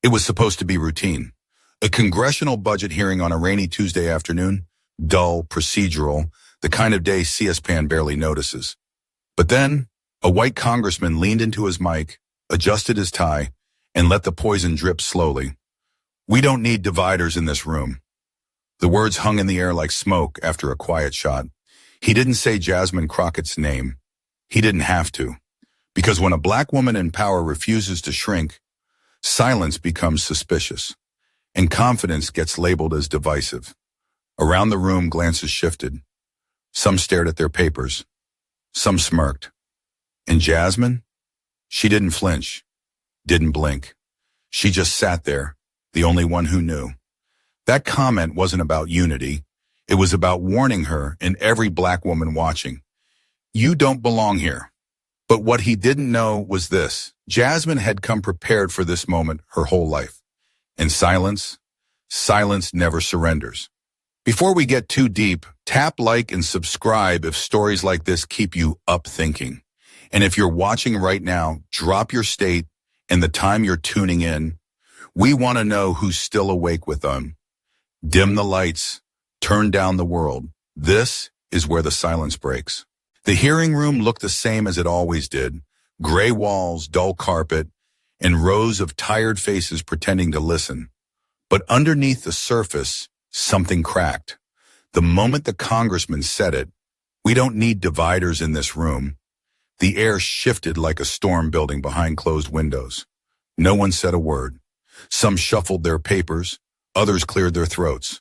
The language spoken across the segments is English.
It was supposed to be routine. A congressional budget hearing on a rainy Tuesday afternoon, dull, procedural, the kind of day C-SPAN barely notices. But then, a white congressman leaned into his mic, adjusted his tie, and let the poison drip slowly. "We don't need dividers in this room." The words hung in the air like smoke after a quiet shot. He didn't say Jasmine Crockett's name. He didn't have to. Because when a black woman in power refuses to shrink, silence becomes suspicious, and confidence gets labeled as divisive. Around the room, glances shifted. Some stared at their papers. Some smirked. And Jasmine? She didn't flinch, didn't blink. She just sat there, the only one who knew. That comment wasn't about unity. It was about warning her and every black woman watching. You don't belong here. But what he didn't know was this. Jasmine had come prepared for this moment her whole life. And silence never surrenders. Before we get too deep, tap like and subscribe if stories like this keep you up thinking. And if you're watching right now, drop your state and the time you're tuning in. We want to know who's still awake with them. Dim the lights, turn down the world. This is where the silence breaks. The hearing room looked the same as it always did. Gray walls, dull carpet, and rows of tired faces pretending to listen. But underneath the surface, something cracked. The moment the congressman said it, "We don't need dividers in this room," the air shifted like a storm building behind closed windows. No one said a word. Some shuffled their papers, others cleared their throats.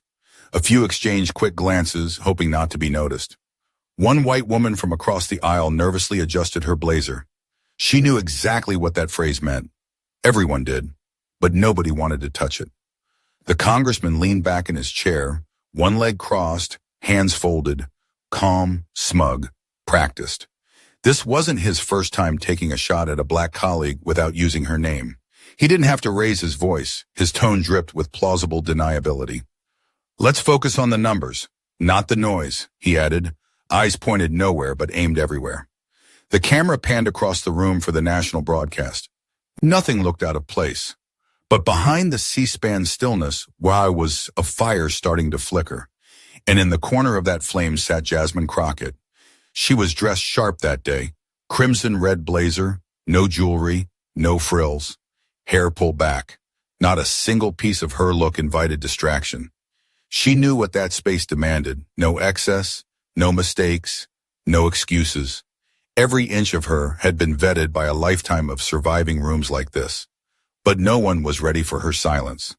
A few exchanged quick glances, hoping not to be noticed. One white woman from across the aisle nervously adjusted her blazer. She knew exactly what that phrase meant. Everyone did, but nobody wanted to touch it. The congressman leaned back in his chair, one leg crossed, hands folded, calm, smug, practiced. This wasn't his first time taking a shot at a black colleague without using her name. He didn't have to raise his voice. His tone dripped with plausible deniability. "Let's focus on the numbers, not the noise," he added, eyes pointed nowhere but aimed everywhere. The camera panned across the room for the national broadcast. Nothing looked out of place. But behind the C-SPAN stillness, was a fire starting to flicker. And in the corner of that flame sat Jasmine Crockett. She was dressed sharp that day. Crimson red blazer, no jewelry, no frills. Hair pulled back. Not a single piece of her look invited distraction. She knew what that space demanded. No excess, no mistakes, no excuses. Every inch of her had been vetted by a lifetime of surviving rooms like this. But no one was ready for her silence.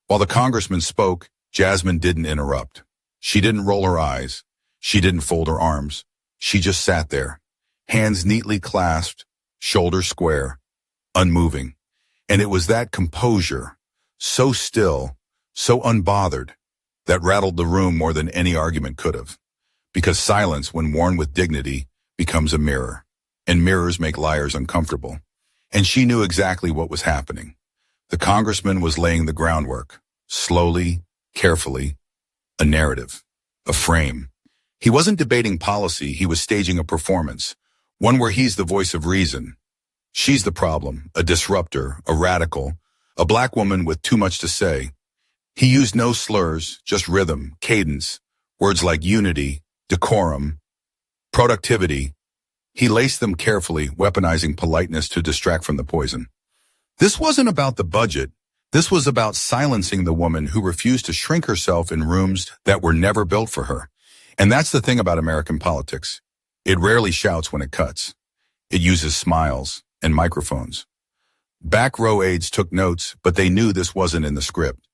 While the congressman spoke, Jasmine didn't interrupt. She didn't roll her eyes. She didn't fold her arms. She just sat there, hands neatly clasped, shoulders square, unmoving. And it was that composure, so still, so unbothered, that rattled the room more than any argument could have. Because silence, when worn with dignity, becomes a mirror, and mirrors make liars uncomfortable. And she knew exactly what was happening. The congressman was laying the groundwork, slowly, carefully, a narrative, a frame. He wasn't debating policy, he was staging a performance, one where he's the voice of reason. She's the problem, a disruptor, a radical, a black woman with too much to say. He used no slurs, just rhythm, cadence, words like unity, decorum, productivity. He laced them carefully, weaponizing politeness to distract from the poison. This wasn't about the budget. This was about silencing the woman who refused to shrink herself in rooms that were never built for her. And that's the thing about American politics. It rarely shouts when it cuts. It uses smiles and microphones. Back row aides took notes, but they knew this wasn't in the script.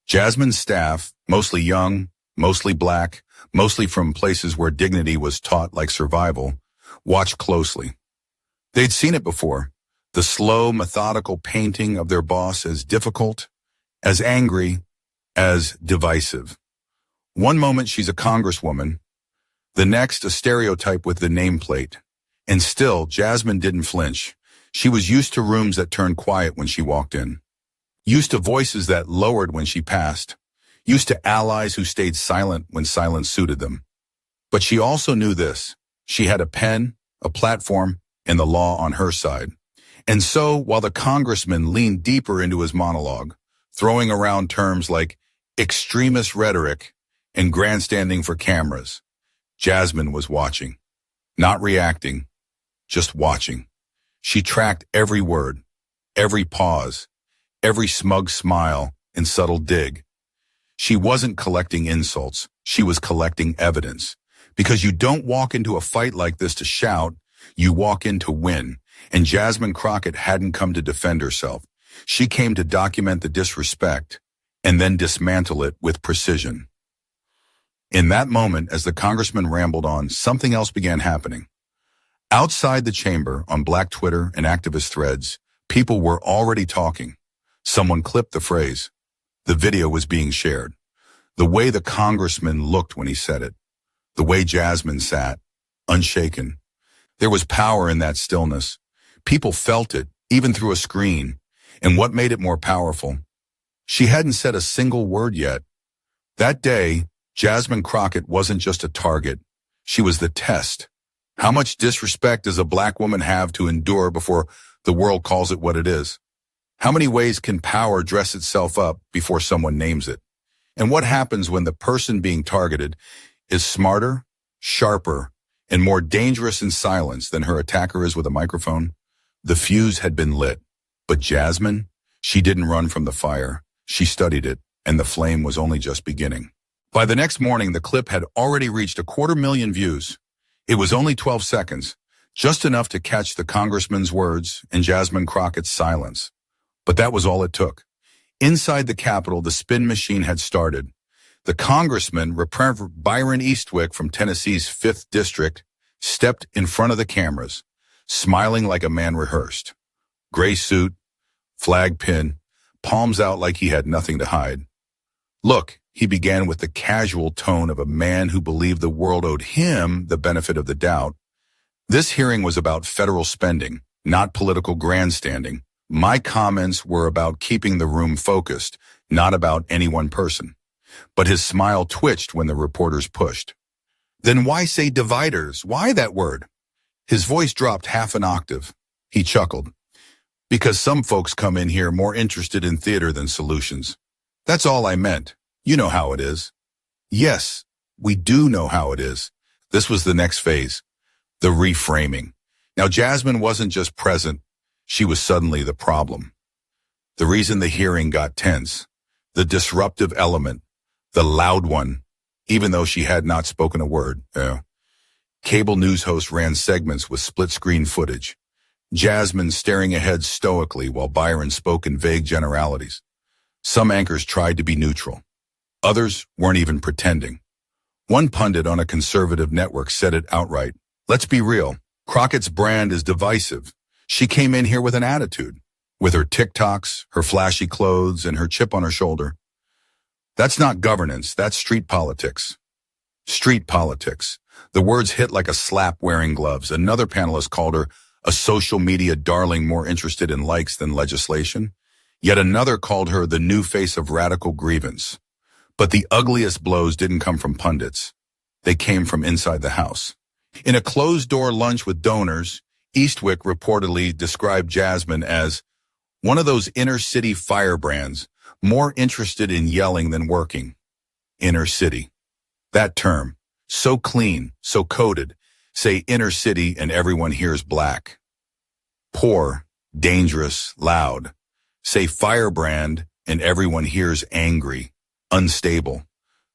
Jasmine's staff, mostly young, mostly black, mostly from places where dignity was taught like survival, watched closely. They'd seen it before, the slow, methodical painting of their boss as difficult, as angry, as divisive. One moment she's a congresswoman, the next a stereotype with the nameplate. And still, Jasmine didn't flinch. She was used to rooms that turned quiet when she walked in, used to voices that lowered when she passed, used to allies who stayed silent when silence suited them. But she also knew this. She had a pen, a platform, and the law on her side. And so, while the congressman leaned deeper into his monologue, throwing around terms like extremist rhetoric and grandstanding for cameras, Jasmine was watching, not reacting, just watching. She tracked every word, every pause, every smug smile and subtle dig. She wasn't collecting insults, she was collecting evidence. Because you don't walk into a fight like this to shout, you walk in to win. And Jasmine Crockett hadn't come to defend herself. She came to document the disrespect and then dismantle it with precision. In that moment, as the congressman rambled on, something else began happening. Outside the chamber, on Black Twitter and activist threads, people were already talking. Someone clipped the phrase. The video was being shared. The way the congressman looked when he said it. The way Jasmine sat, unshaken. There was power in that stillness. People felt it, even through a screen. And what made it more powerful? She hadn't said a single word yet. That day, Jasmine Crockett wasn't just a target. She was the test. How much disrespect does a black woman have to endure before the world calls it what it is? How many ways can power dress itself up before someone names it? And what happens when the person being targeted is smarter, sharper, and more dangerous in silence than her attacker is with a microphone? The fuse had been lit. But Jasmine, she didn't run from the fire. She studied it, and the flame was only just beginning. By the next morning, the clip had already reached 250,000 views. It was only 12 seconds, just enough to catch the congressman's words and Jasmine Crockett's silence. But that was all it took. Inside the Capitol, the spin machine had started. The congressman, Representative Byron Eastwick from Tennessee's 5th District, stepped in front of the cameras, smiling like a man rehearsed. Gray suit, flag pin, palms out like he had nothing to hide. Look, he began with the casual tone of a man who believed the world owed him the benefit of the doubt. This hearing was about federal spending, not political grandstanding. My comments were about keeping the room focused, not about any one person. But his smile twitched when the reporters pushed. Then why say dividers? Why that word? His voice dropped half an octave. He chuckled. Because some folks come in here more interested in theater than solutions. That's all I meant. You know how it is. Yes, we do know how it is. This was the next phase, the reframing. Now, Jasmine wasn't just present. She was suddenly the problem. The reason the hearing got tense, the disruptive element, the loud one, even though she had not spoken a word. Cable news hosts ran segments with split-screen footage. Jasmine staring ahead stoically while Byron spoke in vague generalities. Some anchors tried to be neutral. Others weren't even pretending. One pundit on a conservative network said it outright. Let's be real. Crockett's brand is divisive. She came in here with an attitude, with her TikToks, her flashy clothes, and her chip on her shoulder. That's not governance, that's street politics. Street politics. The words hit like a slap wearing gloves. Another panelist called her a social media darling more interested in likes than legislation. Yet another called her the new face of radical grievance. But the ugliest blows didn't come from pundits. They came from inside the House. In a closed-door lunch with donors, Eastwick reportedly described Jasmine as one of those inner-city firebrands, more interested in yelling than working. Inner city. That term, so clean, so coded, say inner city and everyone hears black. Poor, dangerous, loud. Say firebrand and everyone hears angry, unstable,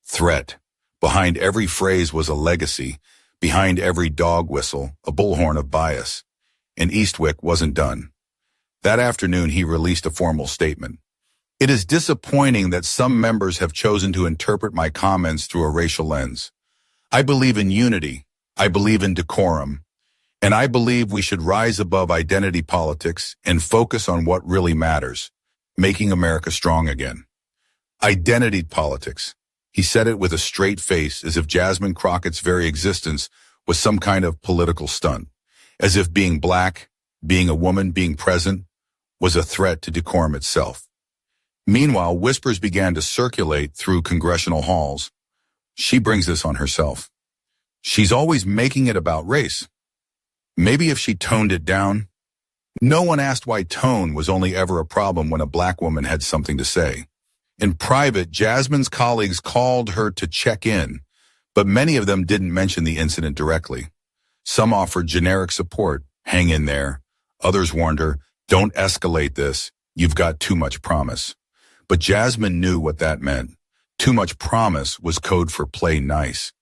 threat. Behind every phrase was a legacy. Behind every dog whistle, a bullhorn of bias. And Eastwick wasn't done. That afternoon, he released a formal statement. It is disappointing that some members have chosen to interpret my comments through a racial lens. I believe in unity. I believe in decorum. And I believe we should rise above identity politics and focus on what really matters, making America strong again. Identity politics. He said it with a straight face, as if Jasmine Crockett's very existence was some kind of political stunt, as if being black, being a woman, being present, was a threat to decorum itself. Meanwhile, whispers began to circulate through congressional halls. She brings this on herself. She's always making it about race. Maybe if she toned it down, No one asked why tone was only ever a problem when a black woman had something to say. In private, Jasmine's colleagues called her to check in, but many of them didn't mention the incident directly. Some offered generic support, hang in there. Others warned her, don't escalate this, you've got too much promise. But Jasmine knew what that meant. Too much promise was code for play nice.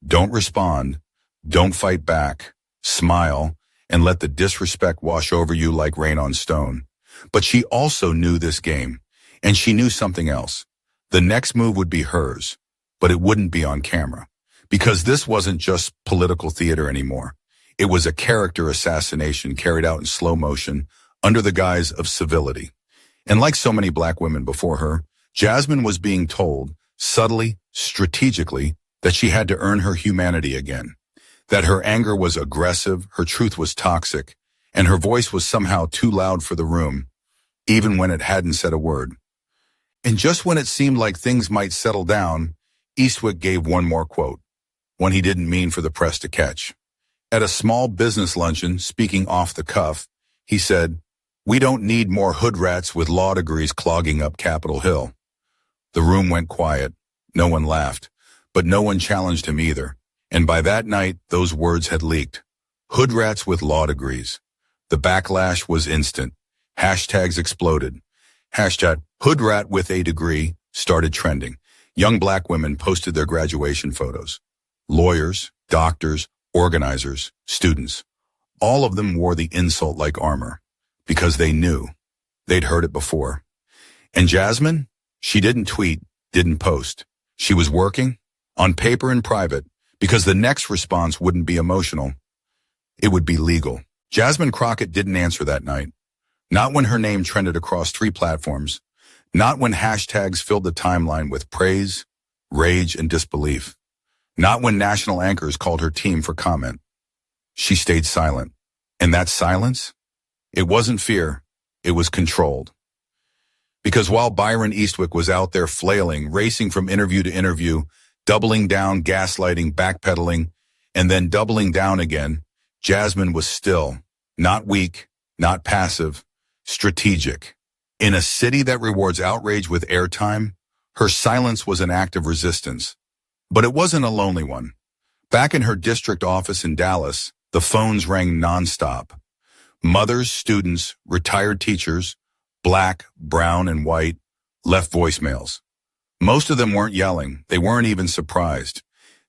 Don't respond, don't fight back, smile, and let the disrespect wash over you like rain on stone. But she also knew this game, and she knew something else. The next move would be hers, but it wouldn't be on camera. Because this wasn't just political theater anymore. It was a character assassination carried out in slow motion under the guise of civility. And like so many black women before her, Jasmine was being told, subtly, strategically, that she had to earn her humanity again. That her anger was aggressive, her truth was toxic, and her voice was somehow too loud for the room, even when it hadn't said a word. And just when it seemed like things might settle down, Eastwick gave one more quote, one he didn't mean for the press to catch. At a small business luncheon, speaking off the cuff, he said, "We don't need more hood rats with law degrees clogging up Capitol Hill." The room went quiet. No one laughed, but no one challenged him either. And by that night, those words had leaked. Hood rats with law degrees. The backlash was instant. Hashtags exploded. Hashtag hood rat with a degree started trending. Young black women posted their graduation photos. Lawyers, doctors, organizers, students. All of them wore the insult like armor because they knew. They'd heard it before. And Jasmine? She didn't tweet, didn't post. She was working, on paper and private, because the next response wouldn't be emotional. It would be legal. Jasmine Crockett didn't answer that night. Not when her name trended across 3 platforms. Not when hashtags filled the timeline with praise, rage, and disbelief. Not when national anchors called her team for comment. She stayed silent. And that silence? It wasn't fear. It was controlled. Because while Byron Eastwick was out there flailing, racing from interview to interview, doubling down, gaslighting, backpedaling, and then doubling down again, Jasmine was still, not weak, not passive, strategic. In a city that rewards outrage with airtime, her silence was an act of resistance. But it wasn't a lonely one. Back in her district office in Dallas, the phones rang nonstop. Mothers, students, retired teachers, black, brown, and white, left voicemails. Most of them weren't yelling. They weren't even surprised.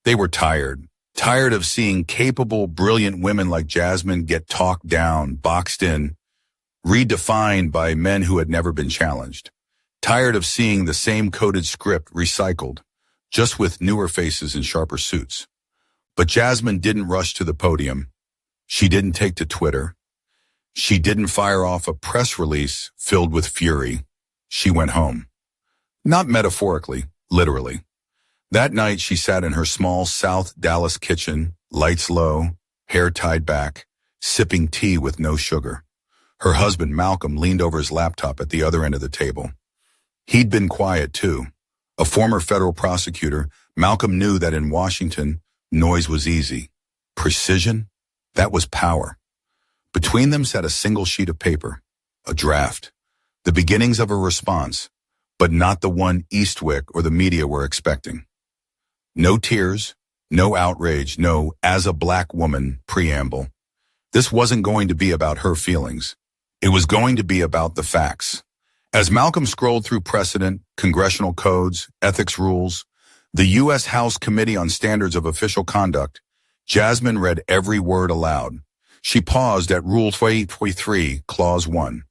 They were tired. Tired of seeing capable, brilliant women like Jasmine get talked down, boxed in, redefined by men who had never been challenged. Tired of seeing the same coded script recycled, just with newer faces and sharper suits. But Jasmine didn't rush to the podium. She didn't take to Twitter. She didn't fire off a press release filled with fury. She went home. Not metaphorically, literally. That night she sat in her small South Dallas kitchen, lights low, hair tied back, sipping tea with no sugar. Her husband, Malcolm, leaned over his laptop at the other end of the table. He'd been quiet, too. A former federal prosecutor, Malcolm knew that in Washington, noise was easy. Precision? That was power. Between them sat a single sheet of paper, a draft, the beginnings of a response, but not the one Eastwick or the media were expecting. No tears, no outrage, no "as a black woman" preamble. This wasn't going to be about her feelings. It was going to be about the facts. As Malcolm scrolled through precedent, congressional codes, ethics rules, the U.S. House Committee on Standards of Official Conduct, Jasmine read every word aloud. She paused at Rule 23, Clause 1.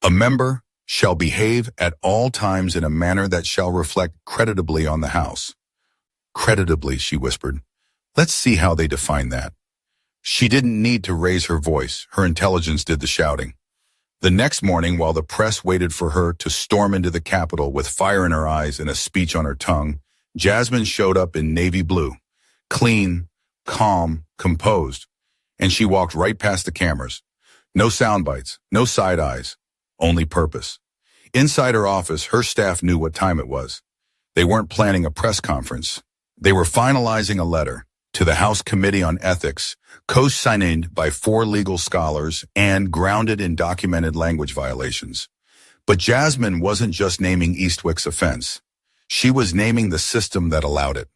A member shall behave at all times in a manner that shall reflect creditably on the House. Creditably, she whispered. Let's see how they define that. She didn't need to raise her voice. Her intelligence did the shouting. The next morning, while the press waited for her to storm into the Capitol with fire in her eyes and a speech on her tongue, Jasmine showed up in navy blue, clean, calm, composed, and she walked right past the cameras. No sound bites, no side eyes, only purpose. Inside her office, her staff knew what time it was. They weren't planning a press conference. They were finalizing a letter, to the House Committee on Ethics, co-signed by 4 legal scholars and grounded in documented language violations. But Jasmine wasn't just naming Eastwick's offense. She was naming the system that allowed it.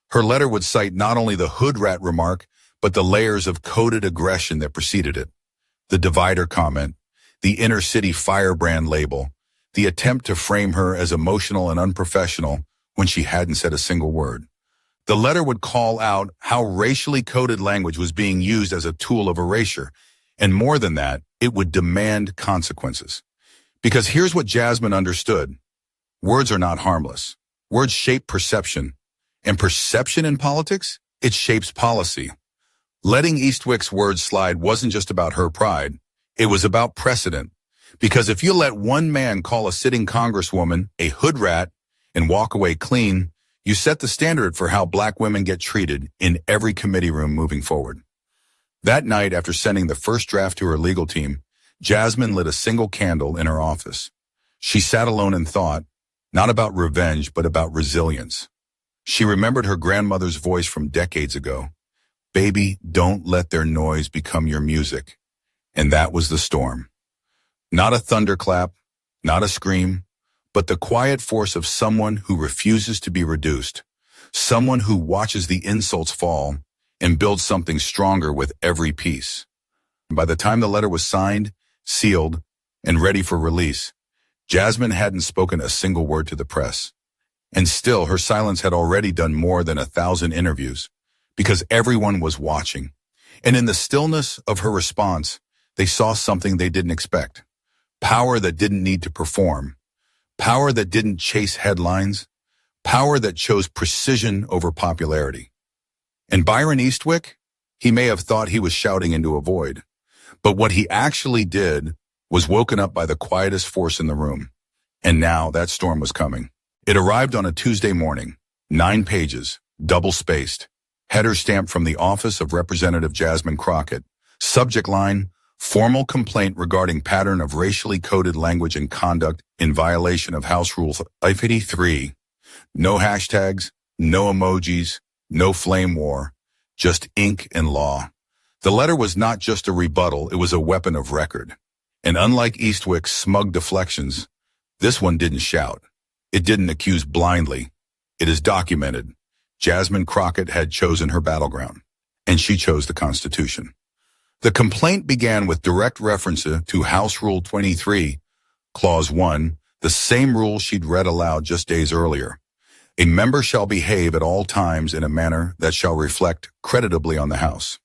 Her letter would cite not only the hood rat remark, but the layers of coded aggression that preceded it. The divider comment, the inner city firebrand label, the attempt to frame her as emotional and unprofessional when she hadn't said a single word. The letter would call out how racially coded language was being used as a tool of erasure, and more than that, it would demand consequences. Because here's what Jasmine understood. Words are not harmless. Words shape perception. And perception in politics? It shapes policy. Letting Eastwick's words slide wasn't just about her pride. It was about precedent. Because if you let one man call a sitting congresswoman a hood rat and walk away clean, you set the standard for how black women get treated in every committee room moving forward. That night, after sending the first draft to her legal team, Jasmine lit a single candle in her office. She sat alone and thought, not about revenge, but about resilience. She remembered her grandmother's voice from decades ago. Baby, don't let their noise become your music. And that was the storm. Not a thunderclap, not a scream, but the quiet force of someone who refuses to be reduced, someone who watches the insults fall and builds something stronger with every piece. By the time the letter was signed, sealed, and ready for release, Jasmine hadn't spoken a single word to the press. And still, her silence had already done more than 1,000 interviews, because everyone was watching. And in the stillness of her response, they saw something they didn't expect. Power that didn't need to perform. Power that didn't chase headlines. Power that chose precision over popularity. And Byron Eastwick, he may have thought he was shouting into a void. But what he actually did was woken up by the quietest force in the room. And now that storm was coming. It arrived on a Tuesday morning, 9 pages, double-spaced, header stamped from the office of Representative Jasmine Crockett. Subject line, formal complaint regarding pattern of racially coded language and conduct in violation of House Rule 583. No hashtags, no emojis, no flame war, just ink and law. The letter was not just a rebuttal, it was a weapon of record. And unlike Eastwick's smug deflections, this one didn't shout. It didn't accuse blindly. It is documented. Jasmine Crockett had chosen her battleground, and she chose the Constitution. The complaint began with direct reference to House Rule 23, Clause 1, the same rule she'd read aloud just days earlier. A member shall behave at all times in a manner that shall reflect creditably on the House.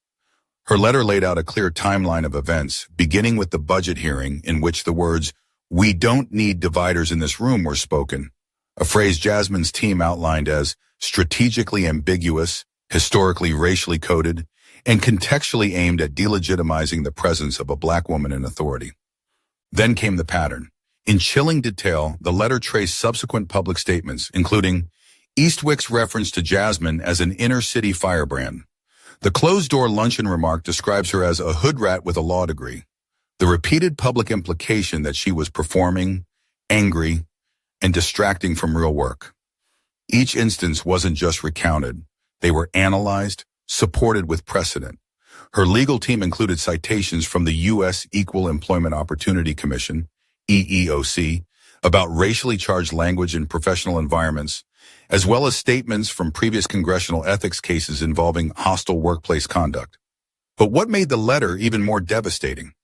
Her letter laid out a clear timeline of events, beginning with the budget hearing in which the words, "We don't need dividers in this room," were spoken, a phrase Jasmine's team outlined as strategically ambiguous, historically racially coded, and contextually aimed at delegitimizing the presence of a black woman in authority. Then came the pattern. In chilling detail, the letter traced subsequent public statements, including Eastwick's reference to Jasmine as an inner-city firebrand. The closed-door luncheon remark describes her as a hood rat with a law degree. The repeated public implication that she was performing, angry, and distracting from real work. Each instance wasn't just recounted. They were analyzed, supported with precedent. Her legal team included citations from the U.S. Equal Employment Opportunity Commission, EEOC, about racially charged language in professional environments, as well as statements from previous congressional ethics cases involving hostile workplace conduct. But what made the letter even more devastating?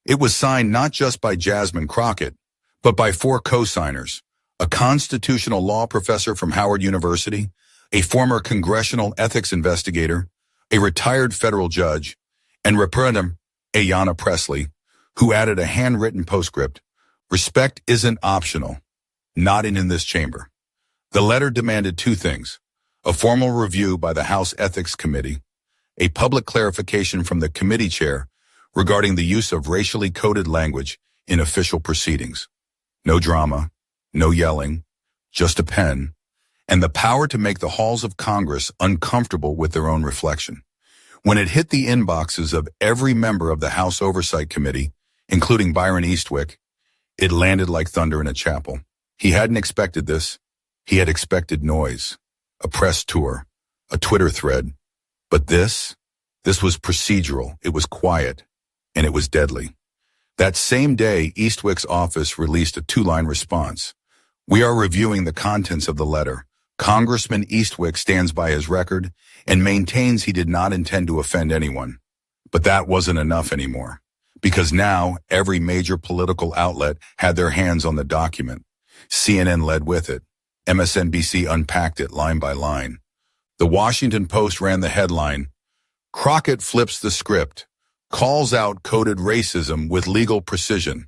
It was signed not just by Jasmine Crockett, but by 4 co-signers, a constitutional law professor from Howard University, a former congressional ethics investigator, a retired federal judge, and Representative Ayanna Pressley, who added a handwritten postscript, "Respect isn't optional, not in this chamber." The letter demanded 2 things: a formal review by the House Ethics Committee, a public clarification from the committee chair regarding the use of racially coded language in official proceedings. No drama, no yelling, just a pen, and the power to make the halls of Congress uncomfortable with their own reflection. When it hit the inboxes of every member of the House Oversight Committee, including Byron Eastwick, it landed like thunder in a chapel. He hadn't expected this. He had expected noise, a press tour, a Twitter thread, But this was procedural, it was quiet, and it was deadly. That same day, Eastwick's office released a two-line response. We are reviewing the contents of the letter. Congressman Eastwick stands by his record and maintains he did not intend to offend anyone. But that wasn't enough anymore, because now every major political outlet had their hands on the document. CNN led with it. MSNBC unpacked it line by line. The Washington Post ran the headline, Crockett flips the script, calls out coded racism with legal precision.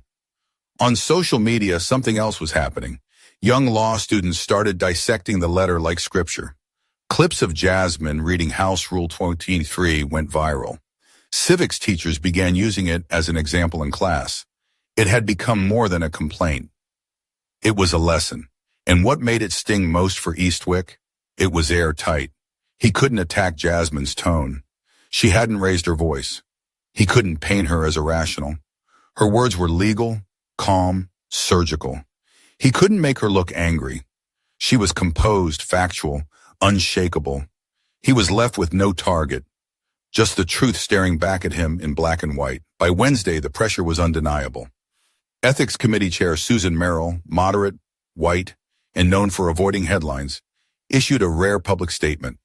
On social media, something else was happening. Young law students started dissecting the letter like scripture. Clips of Jasmine reading House Rule 23 went viral. Civics teachers began using it as an example in class. It had become more than a complaint. It was a lesson. And what made it sting most for Eastwick? It was airtight. He couldn't attack Jasmine's tone. She hadn't raised her voice. He couldn't paint her as irrational. Her words were legal, calm, surgical. He couldn't make her look angry. She was composed, factual, unshakable. He was left with no target, just the truth staring back at him in black and white. By Wednesday, the pressure was undeniable. Ethics Committee Chair Susan Merrill, moderate, white, and known for avoiding headlines, issued a rare public statement.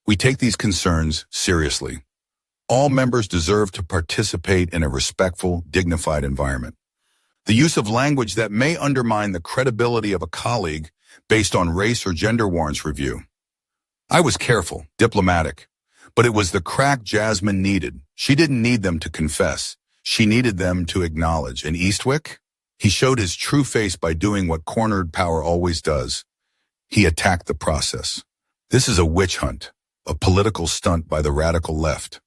We take these concerns seriously. All members deserve to participate in a respectful, dignified environment. The use of language that may undermine the credibility of a colleague based on race or gender warrants review. I was careful, diplomatic, but it was the crack Jasmine needed. She didn't need them to confess. She needed them to acknowledge. And Eastwick? He showed his true face by doing what cornered power always does. He attacked the process. This is a witch hunt, a political stunt by the radical left.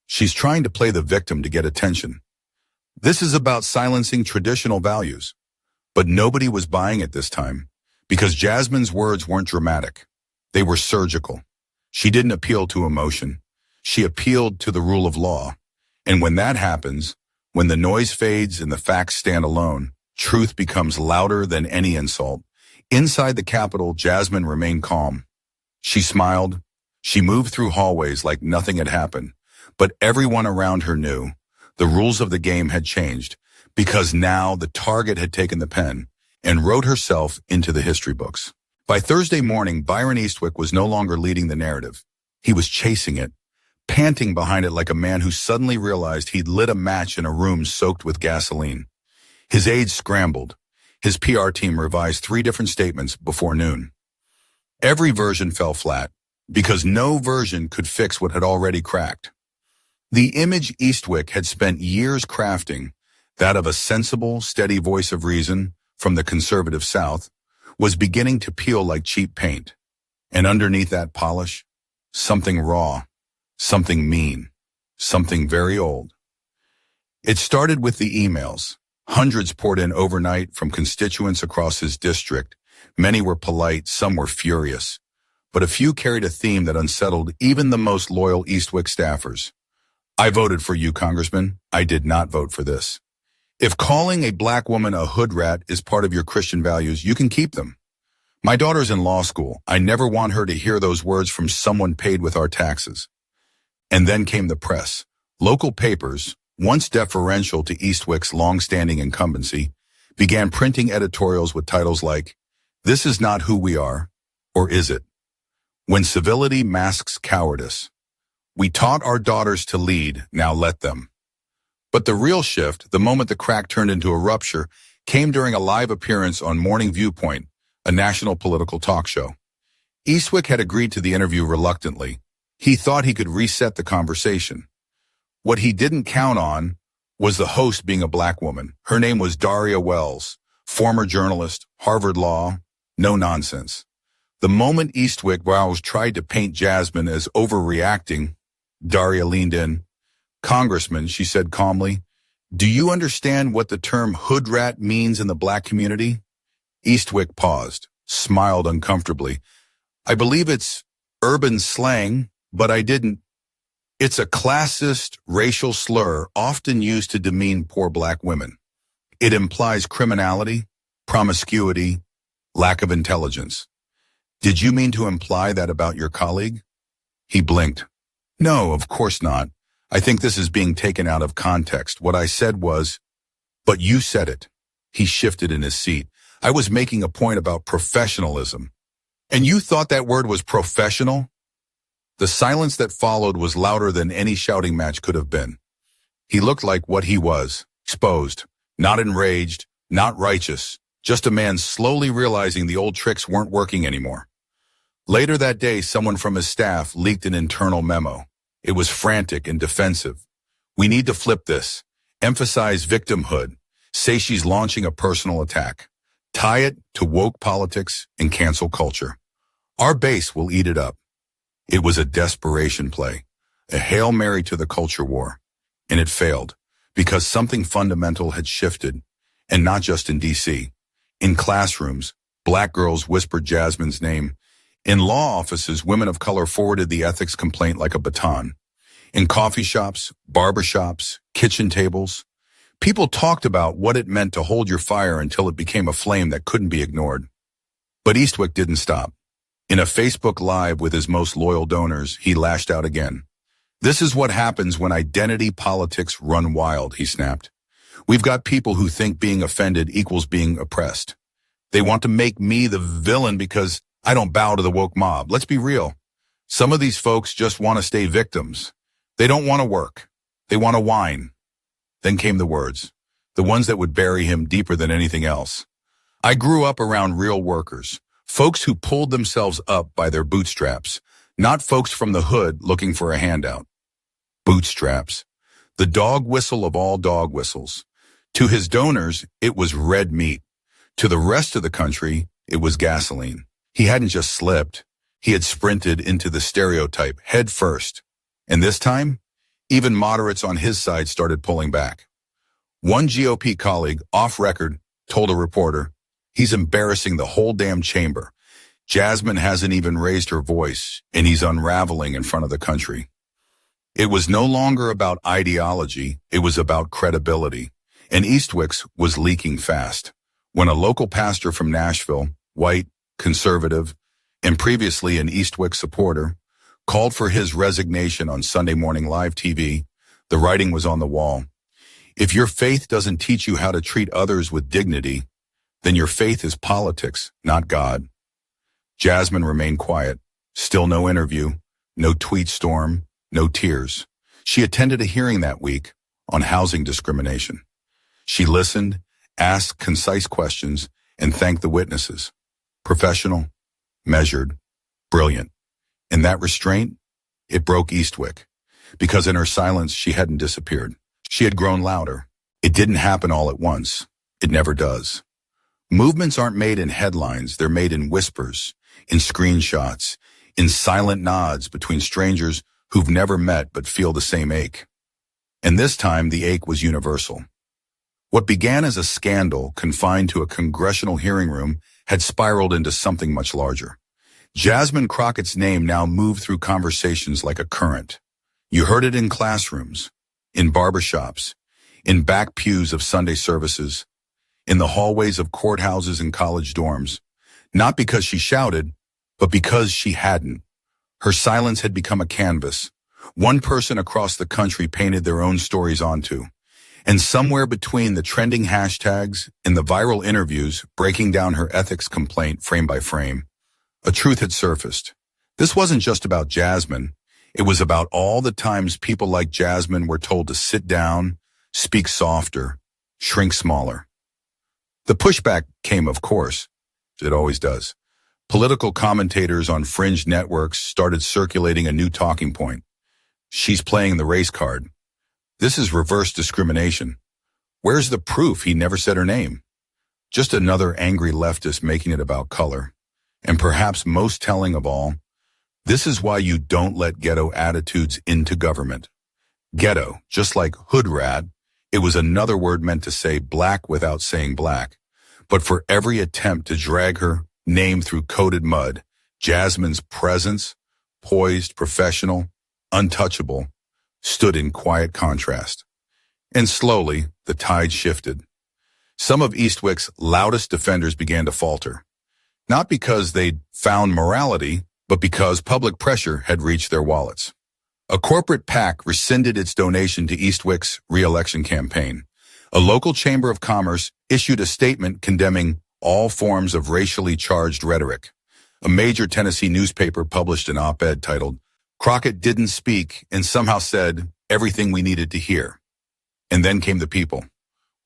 She's trying to play the victim to get attention. This is about silencing traditional values. But nobody was buying it this time, because Jasmine's words weren't dramatic. They were surgical. She didn't appeal to emotion. She appealed to the rule of law. And when that happens, when the noise fades and the facts stand alone, truth becomes louder than any insult. Inside the Capitol, Jasmine remained calm. She smiled. She moved through hallways like nothing had happened. But everyone around her knew the rules of the game had changed, because now the target had taken the pen and wrote herself into the history books. By Thursday morning, Byron Eastwick was no longer leading the narrative. He was chasing it, panting behind it like a man who suddenly realized he'd lit a match in a room soaked with gasoline. His aides scrambled. His PR team revised 3 different statements before noon. Every version fell flat, because no version could fix what had already cracked. The image Eastwick had spent years crafting, that of a sensible, steady voice of reason from the conservative South, was beginning to peel like cheap paint. And underneath that polish, something raw, something mean, something very old. It started with the emails. Hundreds poured in overnight from constituents across his district. Many were polite, some were furious. But a few carried a theme that unsettled even the most loyal Eastwick staffers. I voted for you, Congressman. I did not vote for this. If calling a black woman a hood rat is part of your Christian values, you can keep them. My daughter's in law school. I never want her to hear those words from someone paid with our taxes. And then came the press. Local papers, once deferential to Eastwick's long-standing incumbency, began printing editorials with titles like, This is not who we are, or is it? When civility masks cowardice. We taught our daughters to lead, now let them. But the real shift, the moment the crack turned into a rupture, came during a live appearance on Morning Viewpoint, a national political talk show. Eastwick had agreed to the interview reluctantly. He thought he could reset the conversation. What he didn't count on was the host being a black woman. Her name was Daria Wells, former journalist, Harvard Law, no nonsense. The moment Eastwick tried to paint Jasmine as overreacting, Daria leaned in. Congressman, she said calmly, do you understand what the term hood rat means in the black community? Eastwick paused, smiled uncomfortably. I believe it's urban slang, but I didn't. It's a classist racial slur often used to demean poor black women. It implies criminality, promiscuity, lack of intelligence. Did you mean to imply that about your colleague? He blinked. No, of course not. I think this is being taken out of context. What I said was, but you said it. He shifted in his seat. I was making a point about professionalism. And you thought that word was professional? The silence that followed was louder than any shouting match could have been. He looked like what he was, exposed, not enraged, not righteous, just a man slowly realizing the old tricks weren't working anymore. Later that day, someone from his staff leaked an internal memo. It was frantic and defensive. We need to flip this. Emphasize victimhood. Say she's launching a personal attack. Tie it to woke politics and cancel culture. Our base will eat it up. It was a desperation play, a Hail Mary to the culture war. And it failed, because something fundamental had shifted, and not just in D.C. In classrooms, black girls whispered Jasmine's name. In law offices, women of color forwarded the ethics complaint like a baton. In coffee shops, barber shops, kitchen tables, people talked about what it meant to hold your fire until it became a flame that couldn't be ignored. But Eastwick didn't stop. In a Facebook Live with his most loyal donors, he lashed out again. This is what happens when identity politics run wild, he snapped. We've got people who think being offended equals being oppressed. They want to make me the villain because I don't bow to the woke mob. Let's be real. Some of these folks just want to stay victims. They don't want to work. They want to whine. Then came the words, the ones that would bury him deeper than anything else. I grew up around real workers, folks who pulled themselves up by their bootstraps, not folks from the hood looking for a handout. Bootstraps, the dog whistle of all dog whistles. To his donors, it was red meat. To the rest of the country, it was gasoline. He hadn't just slipped. He had sprinted into the stereotype head first. And this time, even moderates on his side started pulling back. One GOP colleague, off record, told a reporter, he's embarrassing the whole damn chamber. Jasmine hasn't even raised her voice, and he's unraveling in front of the country. It was no longer about ideology, it was about credibility. And Eastwick's was leaking fast. When a local pastor from Nashville, white, conservative, and previously an Eastwick supporter, called for his resignation on Sunday morning live TV, the writing was on the wall. If your faith doesn't teach you how to treat others with dignity, then your faith is politics, not God. Jasmine remained quiet. Still no interview, no tweet storm, no tears. She attended a hearing that week on housing discrimination. She listened, asked concise questions, and thanked the witnesses. Professional, measured, brilliant. And that restraint, it broke Eastwick. Because in her silence, she hadn't disappeared. She had grown louder. It didn't happen all at once. It never does. Movements aren't made in headlines. They're made in whispers, in screenshots, in silent nods between strangers who've never met but feel the same ache. And this time, the ache was universal. What began as a scandal confined to a congressional hearing room had spiraled into something much larger. Jasmine Crockett's name now moved through conversations like a current. You heard it in classrooms, in barbershops, in back pews of Sunday services, in the hallways of courthouses and college dorms, not because she shouted, but because she hadn't. Her silence had become a canvas. One person across the country painted their own stories onto. And somewhere between the trending hashtags and the viral interviews breaking down her ethics complaint frame by frame, a truth had surfaced. This wasn't just about Jasmine. It was about all the times people like Jasmine were told to sit down, speak softer, shrink smaller. The pushback came, of course. It always does. Political commentators on fringe networks started circulating a new talking point. She's playing the race card. This is reverse discrimination. Where's the proof he never said her name? Just another angry leftist making it about color. And perhaps most telling of all, this is why you don't let ghetto attitudes into government. Ghetto, just like hood rat, it was another word meant to say black without saying black. But for every attempt to drag her name through coated mud, Jasmine's presence, poised, professional, untouchable, stood in quiet contrast. And slowly, the tide shifted. Some of Eastwick's loudest defenders began to falter. Not because they'd found morality, but because public pressure had reached their wallets. A corporate PAC rescinded its donation to Eastwick's re-election campaign. A local chamber of commerce issued a statement condemning all forms of racially charged rhetoric. A major Tennessee newspaper published an op-ed titled, "Crockett didn't speak and somehow said everything we needed to hear." And then came the people.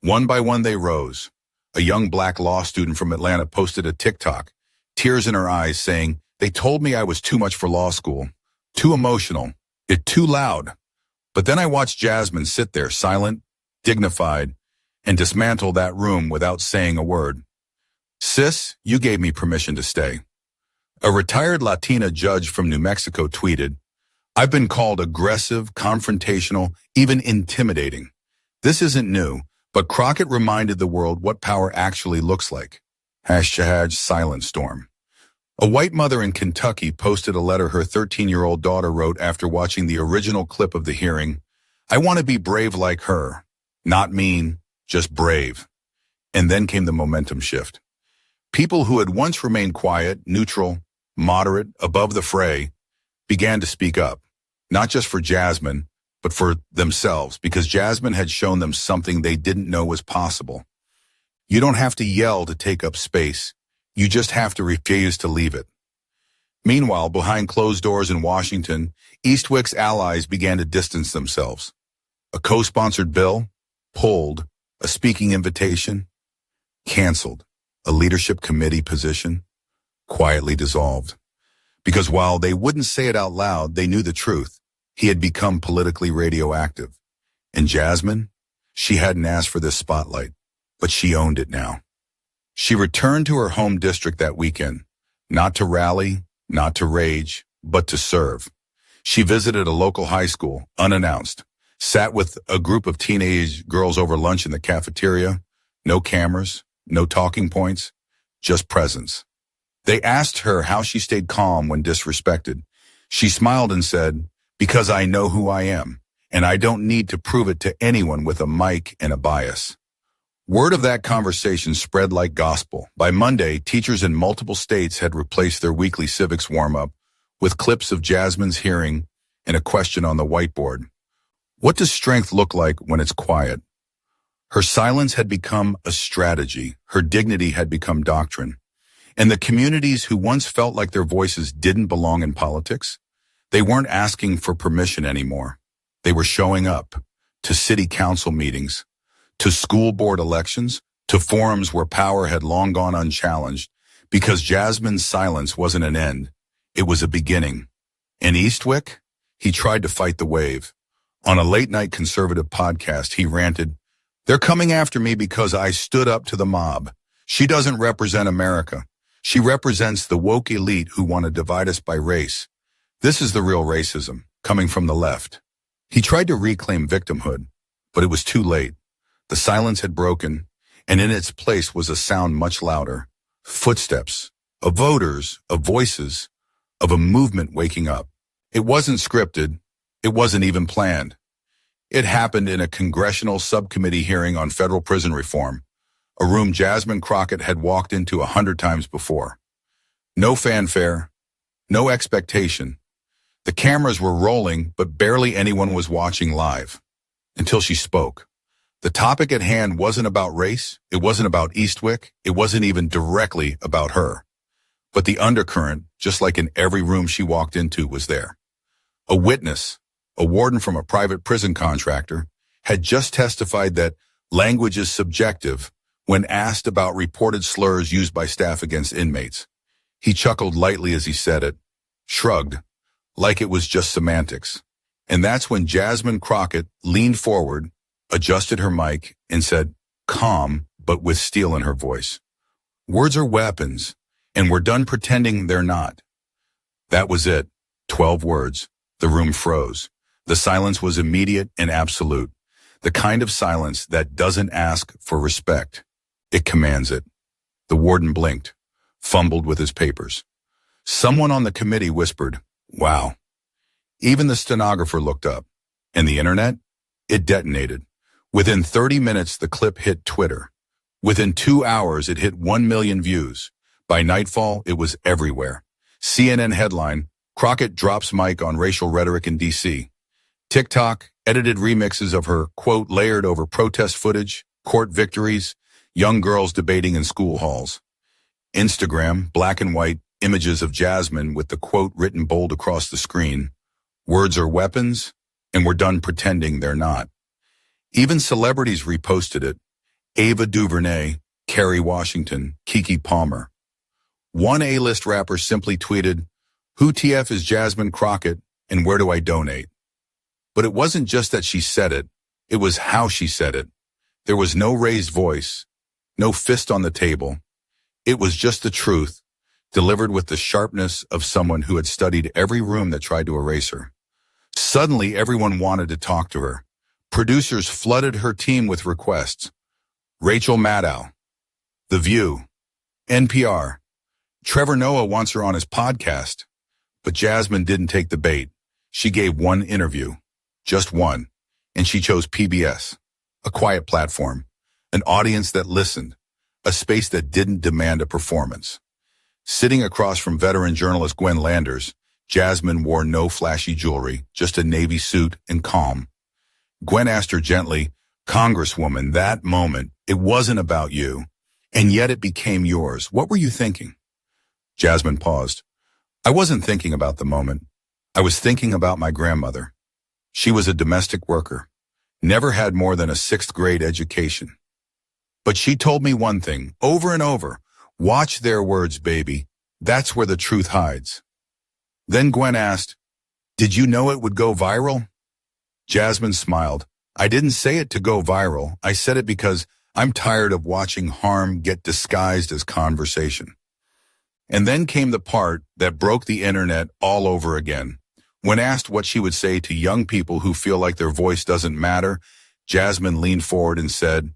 One by one they rose. A young black law student from Atlanta posted a TikTok, tears in her eyes, saying, "They told me I was too much for law school, too emotional, too loud." But then I watched Jasmine sit there silent, dignified, and dismantle that room without saying a word. "Sis, you gave me permission to stay." A retired Latina judge from New Mexico tweeted, "I've been called aggressive, confrontational, even intimidating. This isn't new, but Crockett reminded the world what power actually looks like." Hashtag silent storm. A white mother in Kentucky posted a letter her 13-year-old daughter wrote after watching the original clip of the hearing. "I want to be brave like her. Not mean, just brave." And then came the momentum shift. People who had once remained quiet, neutral, moderate, above the fray, began to speak up, not just for Jasmine, but for themselves, because Jasmine had shown them something they didn't know was possible. You don't have to yell to take up space. You just have to refuse to leave it. Meanwhile, behind closed doors in Washington, Eastwick's allies began to distance themselves. A co-sponsored bill, pulled. A speaking invitation, canceled. A leadership committee position, quietly dissolved. Because while they wouldn't say it out loud, they knew the truth. He had become politically radioactive. And Jasmine, she hadn't asked for this spotlight, but she owned it now. She returned to her home district that weekend, not to rally, not to rage, but to serve. She visited a local high school, unannounced, sat with a group of teenage girls over lunch in the cafeteria, no cameras, no talking points, just presence. They asked her how she stayed calm when disrespected. She smiled and said, "Because I know who I am, and I don't need to prove it to anyone with a mic and a bias." Word of that conversation spread like gospel. By Monday, teachers in multiple states had replaced their weekly civics warm-up with clips of Jasmine's hearing and a question on the whiteboard. What does strength look like when it's quiet? Her silence had become a strategy. Her dignity had become doctrine. And the communities who once felt like their voices didn't belong in politics, they weren't asking for permission anymore. They were showing up to city council meetings, to school board elections, to forums where power had long gone unchallenged, because Jasmine's silence wasn't an end. It was a beginning. In Eastwick, he tried to fight the wave. On a late-night conservative podcast, he ranted, "They're coming after me because I stood up to the mob. She doesn't represent America. She represents the woke elite who want to divide us by race. This is the real racism, coming from the left." He tried to reclaim victimhood, but it was too late. The silence had broken, and in its place was a sound much louder. Footsteps, of voters, of voices, of a movement waking up. It wasn't scripted. It wasn't even planned. It happened in a congressional subcommittee hearing on federal prison reform, a room Jasmine Crockett had walked into 100 times before. No fanfare, no expectation. The cameras were rolling, but barely anyone was watching live. Until she spoke. The topic at hand wasn't about race, it wasn't about Eastwick, it wasn't even directly about her. But the undercurrent, just like in every room she walked into, was there. A witness, a warden from a private prison contractor, had just testified that language is subjective when asked about reported slurs used by staff against inmates. He chuckled lightly as he said it, shrugged, like it was just semantics. And that's when Jasmine Crockett leaned forward, adjusted her mic, and said, calm, but with steel in her voice, "Words are weapons, and we're done pretending they're not." That was it. 12 words. The room froze. The silence was immediate and absolute. The kind of silence that doesn't ask for respect. It commands it. The warden blinked, fumbled with his papers. Someone on the committee whispered, "Wow." Even the stenographer looked up. And the internet? It detonated. Within 30 minutes, the clip hit Twitter. Within 2 hours, it hit 1 million views. By nightfall, it was everywhere. CNN headline, Crockett drops mic on racial rhetoric in D.C. TikTok, edited remixes of her, quote, layered over protest footage, court victories, young girls debating in school halls. Instagram, black and white, images of Jasmine with the quote written bold across the screen. Words are weapons, and we're done pretending they're not. Even celebrities reposted it. Ava DuVernay, Kerry Washington, Keke Palmer. One A-list rapper simply tweeted, "Who TF is Jasmine Crockett, and where do I donate?" But it wasn't just that she said it, it was how she said it. There was no raised voice, no fist on the table. It was just the truth, delivered with the sharpness of someone who had studied every room that tried to erase her. Suddenly, everyone wanted to talk to her. Producers flooded her team with requests. Rachel Maddow, The View, NPR. Trevor Noah wants her on his podcast. But Jasmine didn't take the bait. She gave one interview, just one, and she chose PBS, a quiet platform, an audience that listened, a space that didn't demand a performance. Sitting across from veteran journalist Gwen Landers, Jasmine wore no flashy jewelry, just a navy suit and calm. Gwen asked her gently, "Congresswoman, that moment, it wasn't about you, and yet it became yours. What were you thinking?" Jasmine paused. "I wasn't thinking about the moment. I was thinking about my grandmother. She was a domestic worker, never had more than a 6th grade education. But she told me one thing, over and over, watch their words, baby. That's where the truth hides." Then Gwen asked, "Did you know it would go viral?" Jasmine smiled. "I didn't say it to go viral. I said it because I'm tired of watching harm get disguised as conversation." And then came the part that broke the internet all over again. When asked what she would say to young people who feel like their voice doesn't matter, Jasmine leaned forward and said,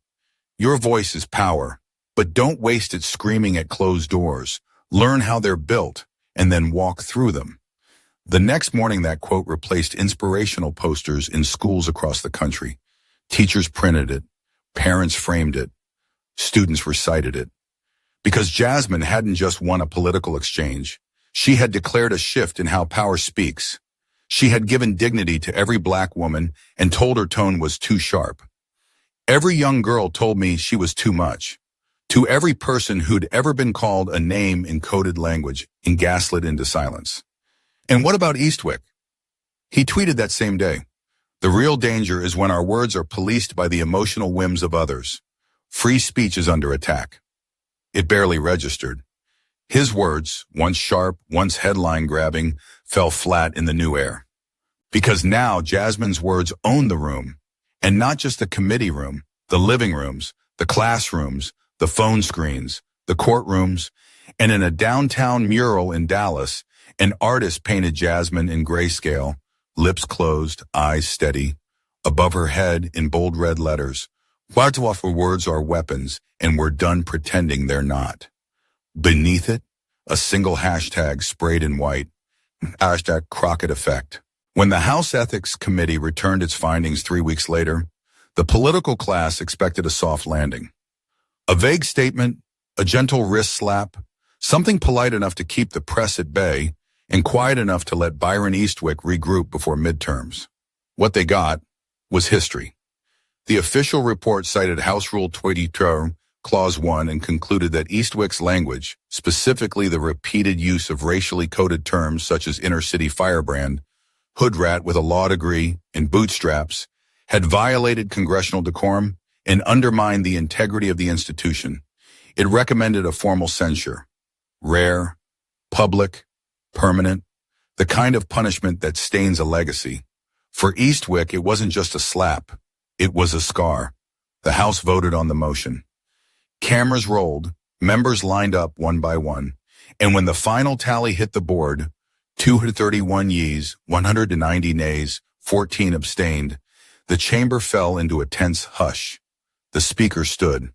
"Your voice is power, but don't waste it screaming at closed doors. Learn how they're built, and then walk through them." The next morning, that quote replaced inspirational posters in schools across the country. Teachers printed it, parents framed it, students recited it. Because Jasmine hadn't just won a political exchange. She had declared a shift in how power speaks. She had given dignity to every black woman and told her tone was too sharp. Every young girl told me she was too much. To every person who'd ever been called a name in coded language and gaslit into silence. And what about Eastwick? He tweeted that same day, "The real danger is when our words are policed by the emotional whims of others. Free speech is under attack." It barely registered. His words, once sharp, once headline-grabbing, fell flat in the new air. Because now Jasmine's words own the room, and not just the committee room, the living rooms, the classrooms, the phone screens, the courtrooms, and in a downtown mural in Dallas, an artist painted Jasmine in grayscale, lips closed, eyes steady. Above her head, in bold red letters, "Our words are weapons, and we're done pretending they're not." Beneath it, a single hashtag sprayed in white, hashtag Crockett effect. When the House Ethics Committee returned its findings 3 weeks later, the political class expected a soft landing. A vague statement, a gentle wrist slap, something polite enough to keep the press at bay, and quiet enough to let Byron Eastwick regroup before midterms. What they got was history. The official report cited House Rule 22, Clause 1, and concluded that Eastwick's language, specifically the repeated use of racially coded terms such as inner-city firebrand, hood rat with a law degree, and bootstraps, had violated congressional decorum and undermined the integrity of the institution. It recommended a formal censure. Rare, public, permanent, the kind of punishment that stains a legacy. For Eastwick, it wasn't just a slap. It was a scar. The House voted on the motion. Cameras rolled, members lined up one by one, and when the final tally hit the board, 231 yeas, 190 nays, 14 abstained, the chamber fell into a tense hush. The Speaker stood.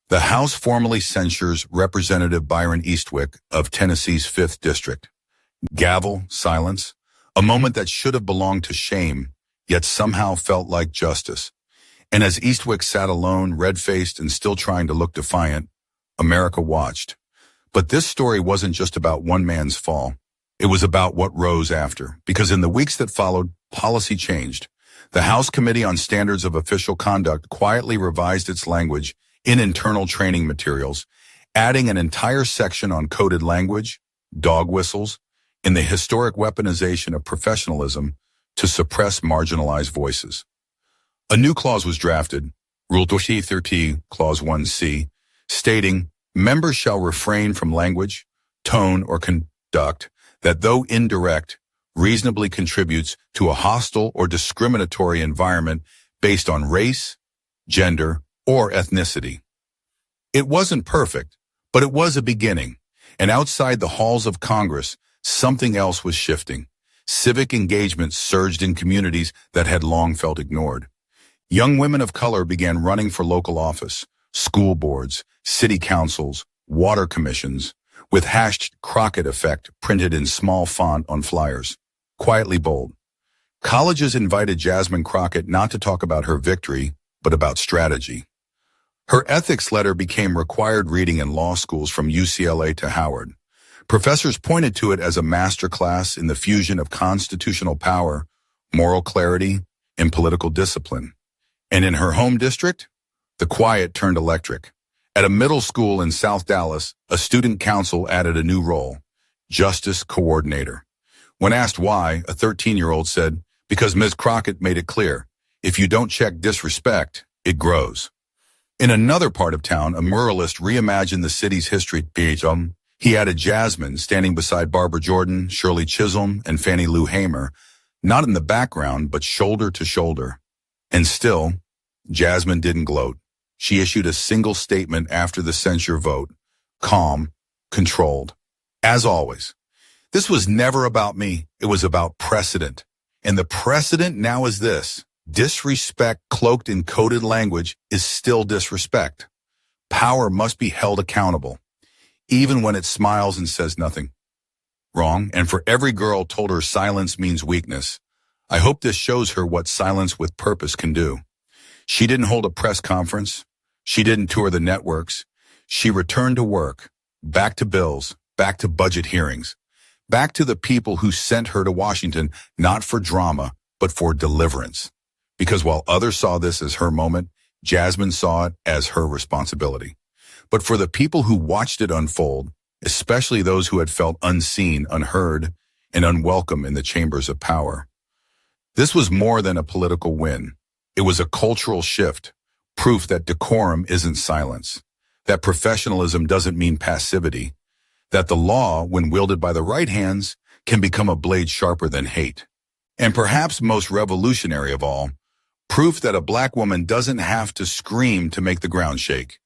The House formally censures Representative Byron Eastwick of Tennessee's 5th District. Gavel, silence, a moment that should have belonged to shame, yet somehow felt like justice. And as Eastwick sat alone, red-faced and still trying to look defiant, America watched. But this story wasn't just about one man's fall. It was about what rose after, because in the weeks that followed, policy changed. The House Committee on Standards of Official Conduct quietly revised its language in internal training materials, adding an entire section on coded language, dog whistles, and the historic weaponization of professionalism to suppress marginalized voices. A new clause was drafted, Rule 30, Clause 1C, stating, members shall refrain from language, tone, or conduct that, though indirect, reasonably contributes to a hostile or discriminatory environment based on race, gender, or ethnicity. It wasn't perfect, but it was a beginning, and outside the halls of Congress, something else was shifting. Civic engagement surged in communities that had long felt ignored. Young women of color began running for local office, school boards, city councils, water commissions, with #Crockett effect printed in small font on flyers. Quietly bold. Colleges invited Jasmine Crockett not to talk about her victory, but about strategy. Her ethics letter became required reading in law schools from UCLA to Howard. Professors pointed to it as a masterclass in the fusion of constitutional power, moral clarity, and political discipline. And in her home district, the quiet turned electric. At a middle school in South Dallas, a student council added a new role, justice coordinator. When asked why, a 13-year-old said, because Ms. Crockett made it clear, if you don't check disrespect, it grows. In another part of town, a muralist reimagined the city's history. He added Jasmine standing beside Barbara Jordan, Shirley Chisholm, and Fannie Lou Hamer, not in the background, but shoulder to shoulder. And still, Jasmine didn't gloat. She issued a single statement after the censure vote, calm, controlled. As always, this was never about me. It was about precedent. And the precedent now is this. Disrespect cloaked in coded language is still disrespect. Power must be held accountable, even when it smiles and says nothing wrong. And for every girl told her silence means weakness, I hope this shows her what silence with purpose can do. She didn't hold a press conference. She didn't tour the networks. She returned to work, back to bills, back to budget hearings, back to the people who sent her to Washington, not for drama, but for deliverance. Because while others saw this as her moment, Jasmine saw it as her responsibility. But for the people who watched it unfold, especially those who had felt unseen, unheard, and unwelcome in the chambers of power, this was more than a political win. It was a cultural shift, proof that decorum isn't silence, that professionalism doesn't mean passivity, that the law, when wielded by the right hands, can become a blade sharper than hate. And perhaps most revolutionary of all, proof that a black woman doesn't have to scream to make the ground shake.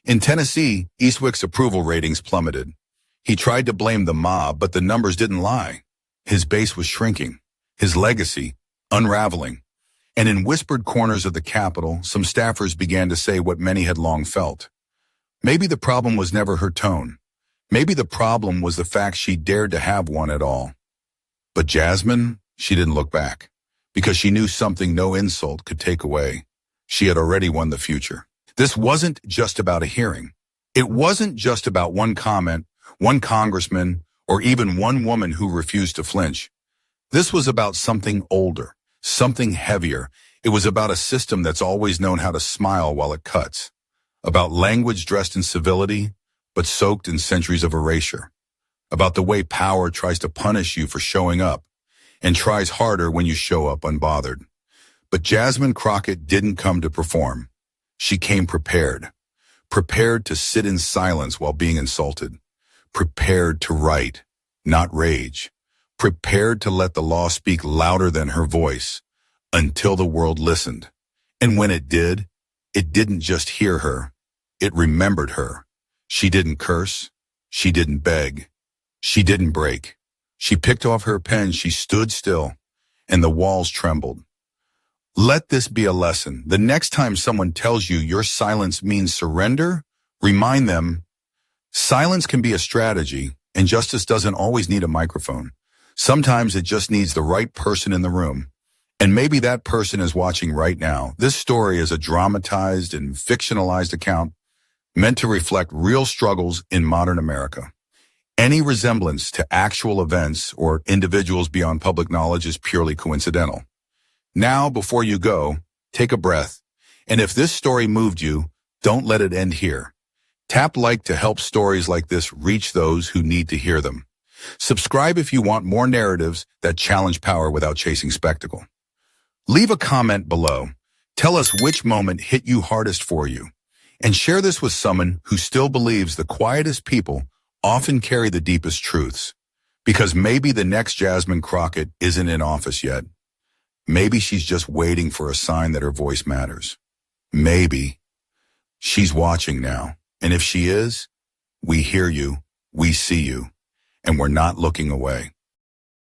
In Tennessee, Eastwick's approval ratings plummeted. He tried to blame the mob, but the numbers didn't lie. His base was shrinking, his legacy unraveling. And in whispered corners of the Capitol, some staffers began to say what many had long felt. Maybe the problem was never her tone. Maybe the problem was the fact she dared to have one at all. But Jasmine, she didn't look back, because she knew something no insult could take away. She had already won the future. This wasn't just about a hearing. It wasn't just about one comment, one congressman, or even one woman who refused to flinch. This was about something older, something heavier. It was about a system that's always known how to smile while it cuts. About language dressed in civility, but soaked in centuries of erasure. About the way power tries to punish you for showing up, and tries harder when you show up unbothered. But Jasmine Crockett didn't come to perform. She came prepared. Prepared to sit in silence while being insulted. Prepared to write, not rage. Prepared to let the law speak louder than her voice, until the world listened. And when it did, it didn't just hear her. It remembered her. She didn't curse. She didn't beg. She didn't break. She picked off her pen, she stood still, and the walls trembled. Let this be a lesson. The next time someone tells you your silence means surrender, remind them, silence can be a strategy, and justice doesn't always need a microphone. Sometimes it just needs the right person in the room. And maybe that person is watching right now. This story is a dramatized and fictionalized account meant to reflect real struggles in modern America. Any resemblance to actual events or individuals beyond public knowledge is purely coincidental. Now, before you go, take a breath. And if this story moved you, don't let it end here. Tap like to help stories like this reach those who need to hear them. Subscribe if you want more narratives that challenge power without chasing spectacle. Leave a comment below. Tell us which moment hit you hardest for you. And share this with someone who still believes the quietest people often carry the deepest truths. Because maybe the next Jasmine Crockett isn't in office yet. Maybe she's just waiting for a sign that her voice matters. Maybe she's watching now. And if she is, we hear you, we see you, and we're not looking away.